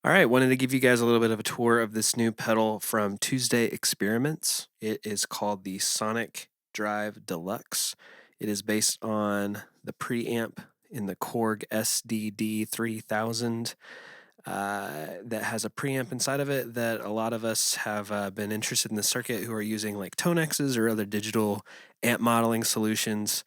All right, wanted to give you guys a little bit of a tour of this new pedal from Tuesday Experiments. It is called the Sonic Drive Deluxe. It is based on the preamp in the Korg SDD 3000 that has a preamp inside of it that a lot of us have been interested in the circuit who are using like Tonexes or other digital amp modeling solutions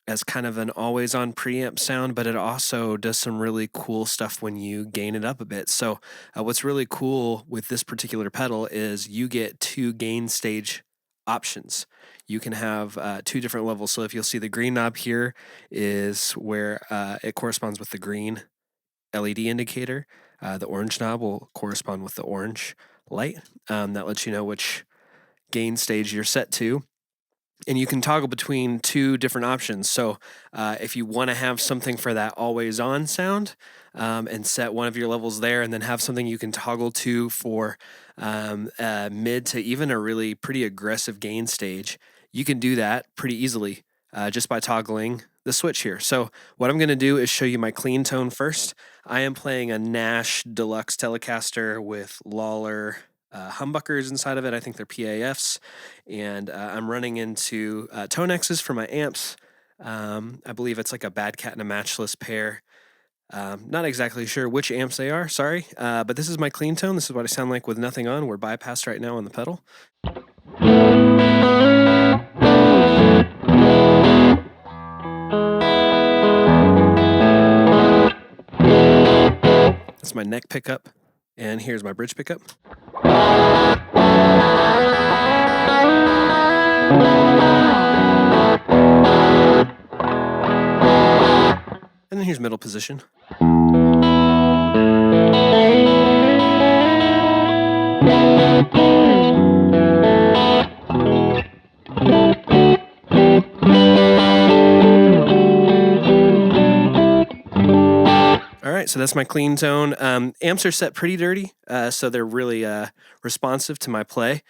as kind of an always-on preamp sound, but it also does some really cool stuff when you gain it up a bit. So what's really cool with this particular pedal is you get two gain stage options. You can have two different levels. So if you'll see the green knob here is where it corresponds with the green LED indicator. The orange knob will correspond with the orange light. That lets you know which gain stage you're set to. And you can toggle between two different options. So if you want to have something for that always on sound and set one of your levels there, and then have something you can toggle to for mid to even a really pretty aggressive gain stage, you can do that pretty easily just by toggling the switch here. So what I'm going to do is show you my clean tone first. I am playing a Nash Deluxe Telecaster with Lawler humbuckers inside of it. I think they're PAFs, and I'm running into Tonexes for my amps. I believe it's like a Bad Cat and a Matchless pair. Not exactly sure which amps they are, sorry, but this is my clean tone. This is what I sound like with nothing on. We're bypassed right now on the pedal. That's my neck pickup, and here's my bridge pickup. And then here's middle position. All right, so that's my clean tone. Amps are set pretty dirty, so they're really responsive to my play.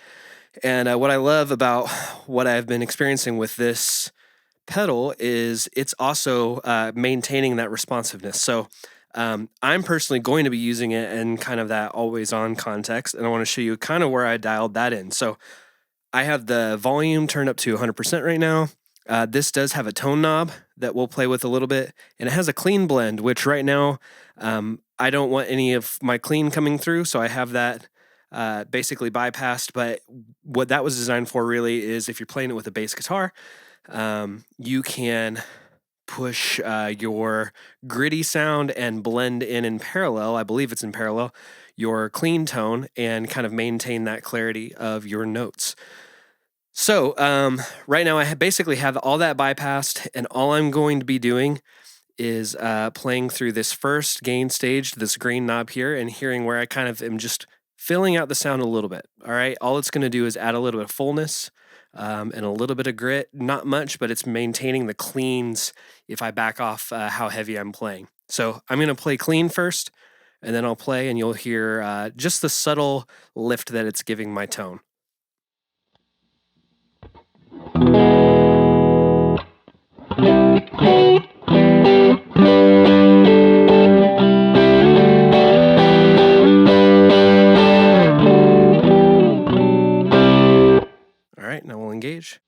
And what I love about what I've been experiencing with this pedal is it's also maintaining that responsiveness. So I'm personally going to be using it in kind of that always on context, and I want to show you kind of where I dialed that in. So I have the volume turned up to 100% right now. This does have a tone knob that we'll play with a little bit, and it has a clean blend, which right now I don't want any of my clean coming through, so I have that basically bypassed. But what that was designed for really is if you're playing it with a bass guitar, you can push your gritty sound and blend in parallel, I believe it's in parallel, your clean tone and kind of maintain that clarity of your notes. So right now I basically have all that bypassed, and all I'm going to be doing is playing through this first gain stage, this green knob here, and hearing where I kind of am just filling out the sound a little bit. All right, all it's going to do is add a little bit of fullness and a little bit of grit. Not much, but it's maintaining the cleans if I back off how heavy I'm playing. So I'm going to play clean first, and then I'll play, and you'll hear just the subtle lift that it's giving my tone. All right, now we'll engage.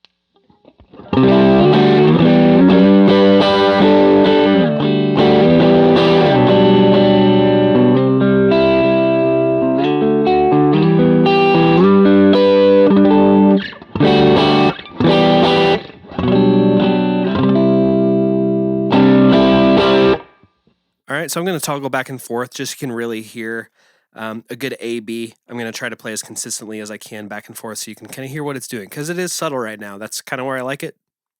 All right, so I'm going to toggle back and forth just so you can really hear a good A-B. I'm going to try to play as consistently as I can back and forth so you can kind of hear what it's doing, because it is subtle right now. That's kind of where I like it.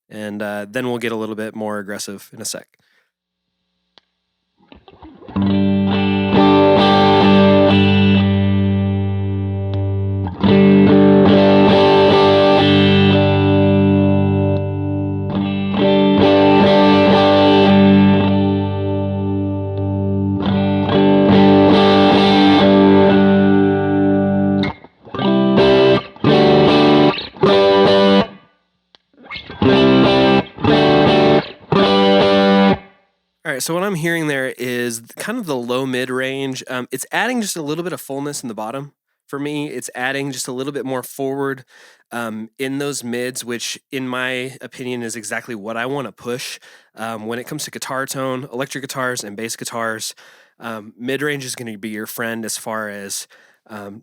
And then we'll get a little bit more aggressive in a sec. All right, So what I'm hearing there is kind of the low mid range. It's adding just a little bit of fullness in the bottom for me. It's adding just a little bit more forward in those mids, which in my opinion is exactly what I want to push when it comes to guitar tone, electric guitars, and bass guitars. Mid range is going to be your friend as far as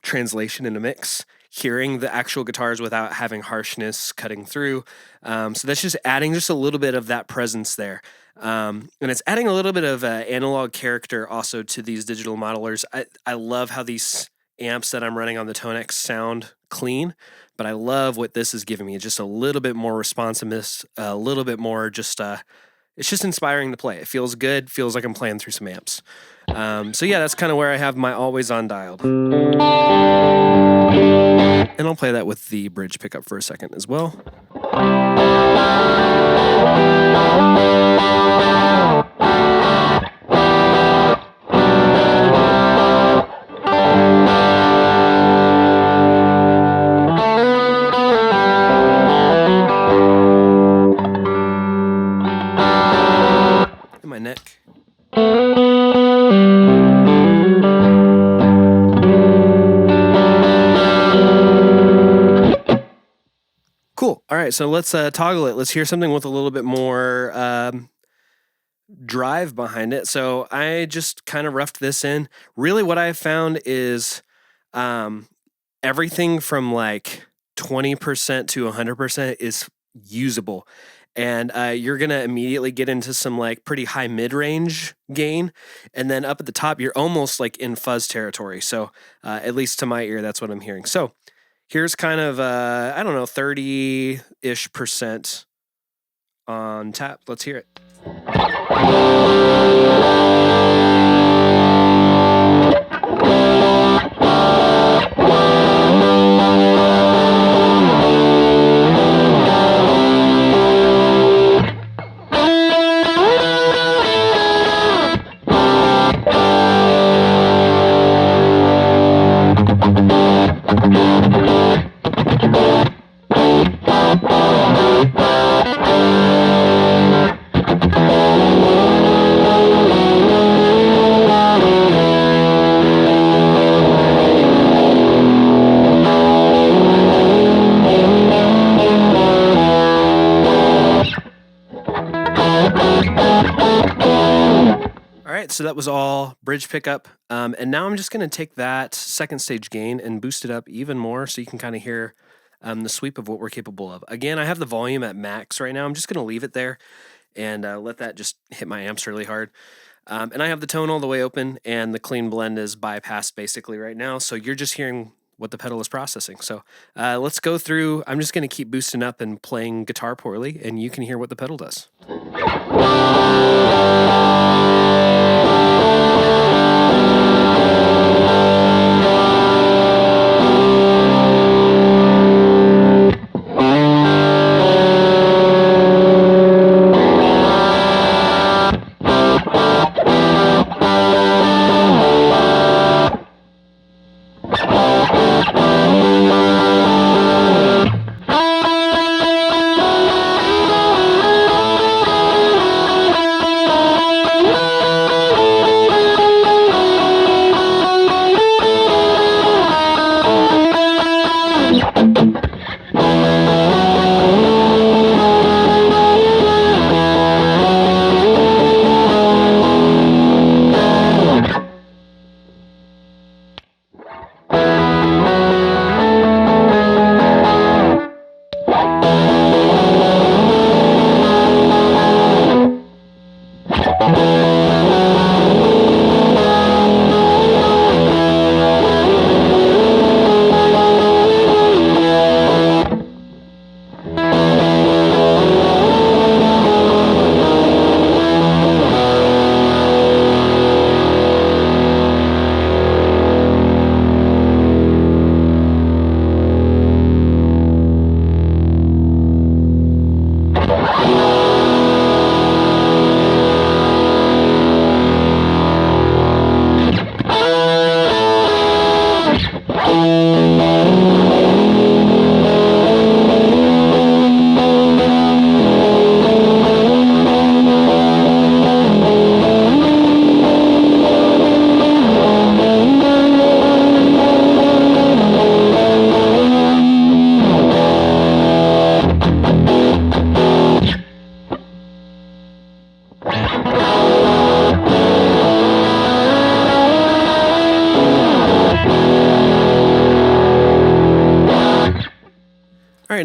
translation in a mix. Hearing the actual guitars without having harshness cutting through. So that's just adding just a little bit of that presence there. And it's adding a little bit of analog character also to these digital modelers. I love how these amps that I'm running on the Tonex sound clean, but I love what this is giving me. Just a little bit more responsiveness, a little bit more just, it's just inspiring to play. It feels good, feels like I'm playing through some amps. So yeah, that's kind of where I have my always on dialed. And I'll play that with the bridge pickup for a second as well. And my neck. Cool. All right, so let's toggle it. Let's hear something with a little bit more drive behind it. So I just kind of roughed this in. Really what I found is everything from like 20% to 100% is usable. And you're going to immediately get into some like pretty high mid-range gain. And then up at the top, you're almost like in fuzz territory. So at least to my ear, that's what I'm hearing. So here's kind of, 30-ish percent on tap. Let's hear it. So that was all bridge pickup. And now I'm just going to take that second stage gain and boost it up even more so you can kind of hear the sweep of what we're capable of. Again, I have the volume at max right now. I'm just going to leave it there and let that just hit my amps really hard. And I have the tone all the way open and the clean blend is bypassed basically right now. So you're just hearing what the pedal is processing. So let's go through. I'm just going to keep boosting up and playing guitar poorly and you can hear what the pedal does.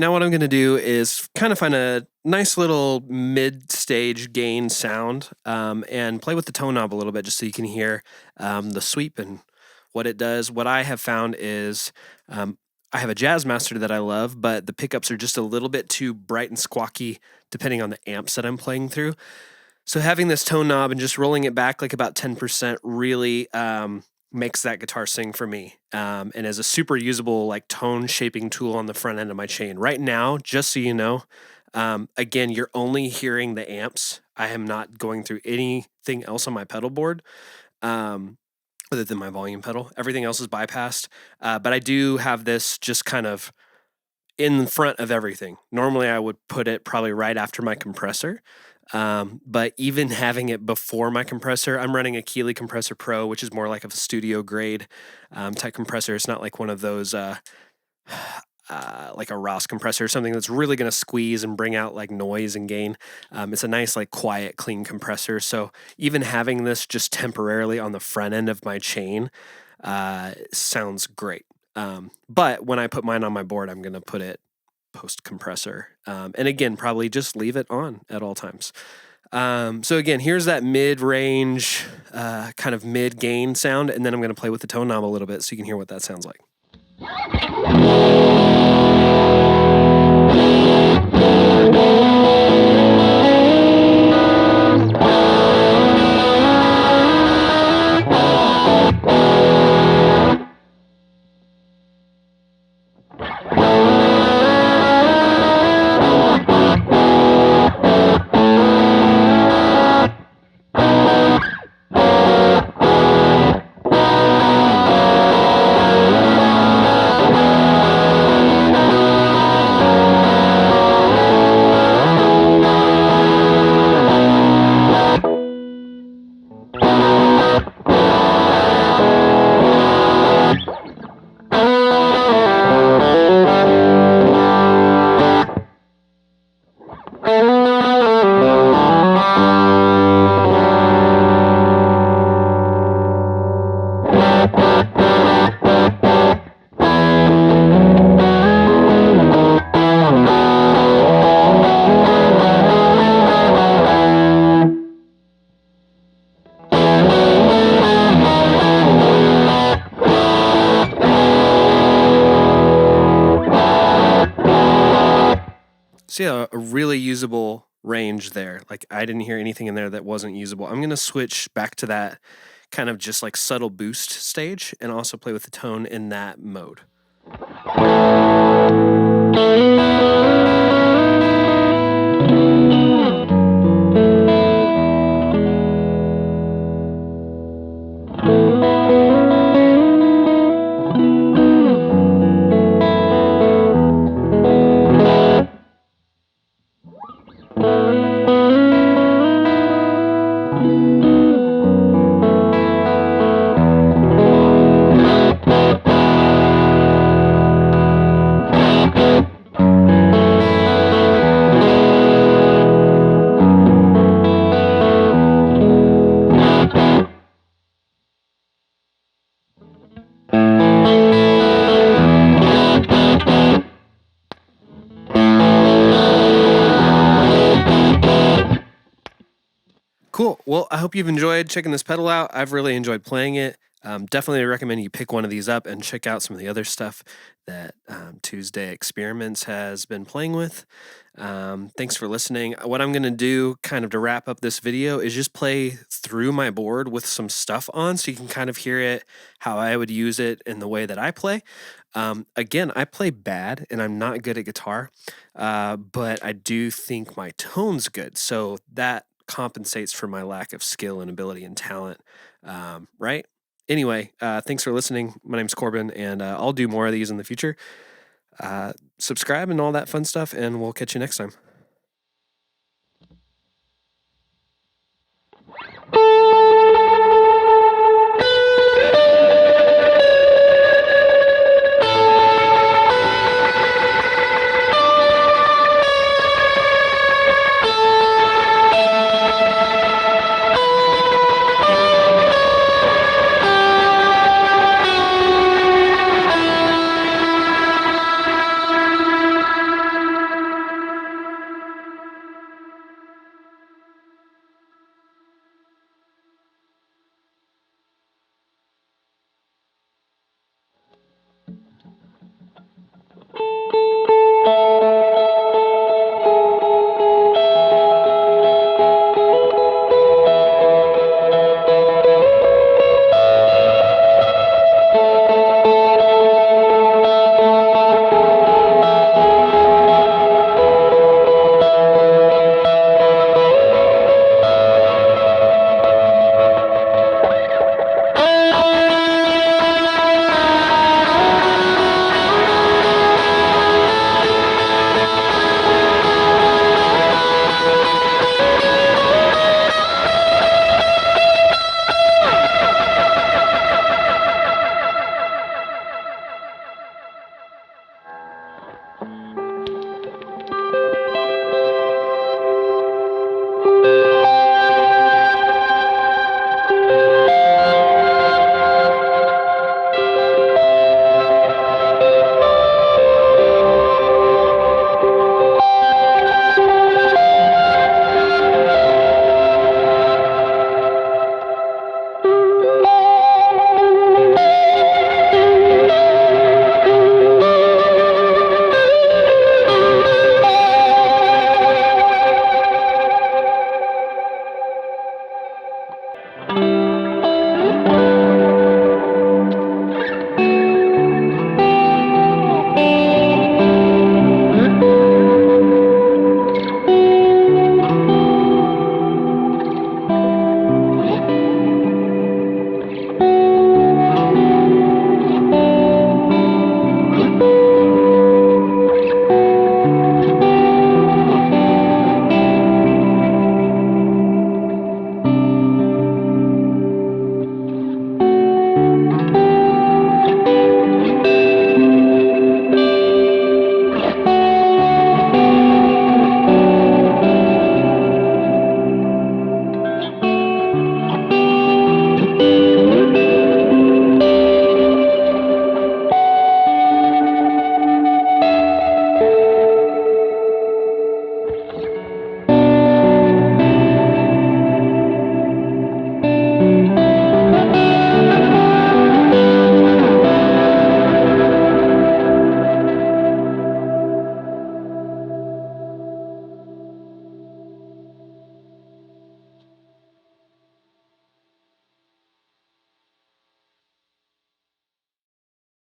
right, now what I'm going to do is kind of find a nice little mid-stage gain sound and play with the tone knob a little bit just so you can hear the sweep and what it does. What I have found is I have a Jazz Master that I love, but the pickups are just a little bit too bright and squawky depending on the amps that I'm playing through. So having this tone knob and just rolling it back like about 10% really makes that guitar sing for me, and is a super usable like tone shaping tool on the front end of my chain. Right now, just so you know, again, you're only hearing the amps. I am not going through anything else on my pedal board. Other than my volume pedal, everything else is bypassed. But I do have this just kind of in front of everything. Normally, I would put it probably right after my compressor. But even having it before my compressor, I'm running a Keeley Compressor Pro, which is more like a studio grade type compressor. It's not like one of those like a Ross compressor or something that's really going to squeeze and bring out like noise and gain. It's a nice, like quiet, clean compressor. So even having this just temporarily on the front end of my chain sounds great. But when I put mine on my board, I'm going to put it post compressor. And again, probably just leave it on at all times. So again, here's that mid-range, kind of mid-gain sound, and then I'm going to play with the tone knob a little bit so you can hear what that sounds like. So yeah, a really usable range there. Like I didn't hear anything in there that wasn't usable. I'm going to switch back to that kind of just like subtle boost stage and also play with the tone in that mode. Cool. Well, I hope you've enjoyed checking this pedal out. I've really enjoyed playing it. Definitely recommend you pick one of these up and check out some of the other stuff that Tuesday Experiments has been playing with. Thanks for listening. What I'm going to do kind of to wrap up this video is just play through my board with some stuff on so you can kind of hear it, how I would use it in the way that I play. Again, I play bad and I'm not good at guitar, but I do think my tone's good. So that compensates for my lack of skill and ability and talent, right? Anyway, thanks for listening. My name's Corbin, and I'll do more of these in the future. Subscribe and all that fun stuff, and we'll catch you next time.